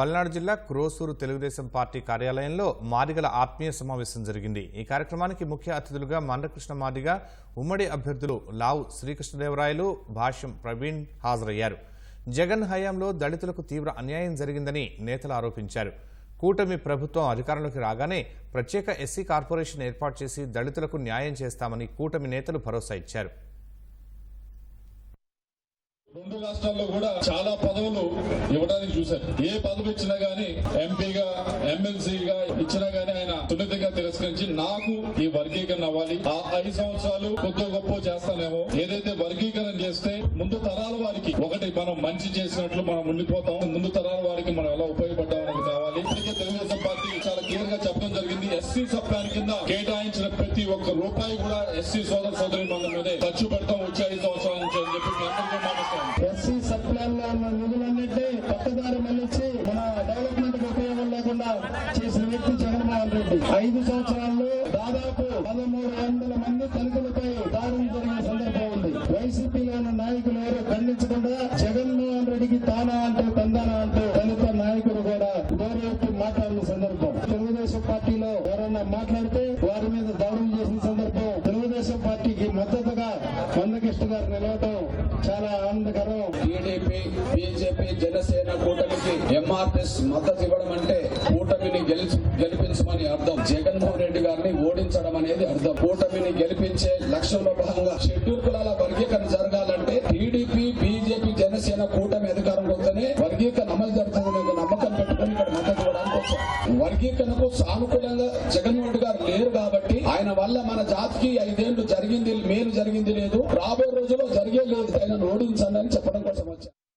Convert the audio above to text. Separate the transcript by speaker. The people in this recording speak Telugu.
Speaker 1: పల్నాడు జిల్లా క్రోసూరు తెలుగుదేశం పార్టీ కార్యాలయంలో మాదిగల ఆత్మీయ సమావేశం జరిగింది। ఈ కార్యక్రమానికి ముఖ్య అతిథులుగా మండకృష్ణ మాదిగ, ఉమ్మడి అభ్యర్థులు లావు శ్రీకృష్ణదేవరాయలు, భాష్యం ప్రవీణ్ హాజరయ్యారు। జగన్ హయాంలో దళితులకు తీవ్ర అన్యాయం జరిగిందని నేతలు ఆరోపించారు। కూటమి ప్రభుత్వం అధికారంలోకి రాగానే ప్రత్యేక ఎస్సీ కార్పొరేషన్ ఏర్పాటు చేసి దళితులకు న్యాయం చేస్తామని కూటమి నేతలు భరోసా ఇచ్చారు।
Speaker 2: రెండు రాష్ట్రాల్లో కూడా చాలా పదవులు ఇవ్వడానికి చూశారు। ఏ పదవి ఇచ్చినా గానీ ఎంపీగా, ఎమ్మెల్సీగా ఇచ్చినా గానీ ఆయన సున్నితంగా తిరస్కరించి నాకు ఈ వర్గీకరణ అవ్వాలి, ఆ 5 సంవత్సరాలు కొద్ది గొప్ప చేస్తానేమో, ఏదైతే వర్గీకరణ చేస్తే ముందు తరాల వారికి ఒకటి మనం మంచి చేసినట్లు మనం ఉండిపోతాం, ముందు తరాల వారికి మనం ఎలా ఉపయోగపడ్డాం అనేది కావాలి। ఇప్పటికే తెలుగుదేశం పార్టీ చాలా క్లియర్ గా చెప్పడం జరిగింది, ఎస్సీ సబ్ ప్లాన్ కింద కేటాయించిన ప్రతి ఒక్క రూపాయి కూడా ఎస్సీ సోదర సోదరి మంది మీదే ఖర్చు పెడతాం వచ్చే 5 సంవత్సరాల నుంచి అని చెప్పి
Speaker 3: ఎస్సీ సబ్ ప్లాన్ లో ఉన్న నిధులన్నింటినీ పక్కదారి మళ్లించి మన డెవలప్మెంట్ కు ఉపయోగం లేకుండా చేసిన వ్యక్తి జగన్మోహన్ రెడ్డి 5 సంవత్సరాల్లో దాదాపు 1300 మంది దళితులపై దాడులు జరిగిన సందర్భం ఉంది। వైసీపీలోని నాయకులు ఎవరు ఖండించకుండా జగన్మోహన్ రెడ్డికి తానా అంటూ తందానా అంటూ దళిత నాయకులు కూడా గౌరవించి మాట్లాడిన సందర్భం। తెలుగుదేశం పార్టీలో ఎవరైనా మాట్లాడితే వారి మీద దాడులు చేసిన సందర్భం। తెలుగుదేశం పార్టీకి మద్దతుగా మందకృష్ణ గారు నిలవడం చాలా ఆనందకరం।
Speaker 4: టీడీపీ, బీజేపీ, జనసేన కూటమికి ఎంఆర్ఎస్ మద్దతు ఇవ్వడం అంటే కూటమిని గెలిపించమని అర్థం, జగన్మోహన్ రెడ్డి గారిని ఓడించడం అనేది అర్థం। కూటమిని గెలిపించే లక్ష్యంలో భాగంగా షెడ్యూల్ కులాల వర్గీకరణ జరగాలంటే టీడీపీ, బీజేపీ, జనసేన కూటమి అధికారంలో వస్తేనే వర్గీకరణ అమలు జరుగుతుందనే నమ్మకం పెట్టుకుని ఇక్కడ మద్దతు ఇవ్వడానికి వచ్చారు। వర్గీకరణకు సానుకూలంగా జగన్మోహన్ రెడ్డి గారు లేరు కాబట్టి ఆయన వల్ల మన జాతికి 5 ఏళ్లు జరిగింది మేలు జరిగింది లేదు, రాబోయే రోజుల్లో జరిగే లేదు, ఆయన ఓడించండి అని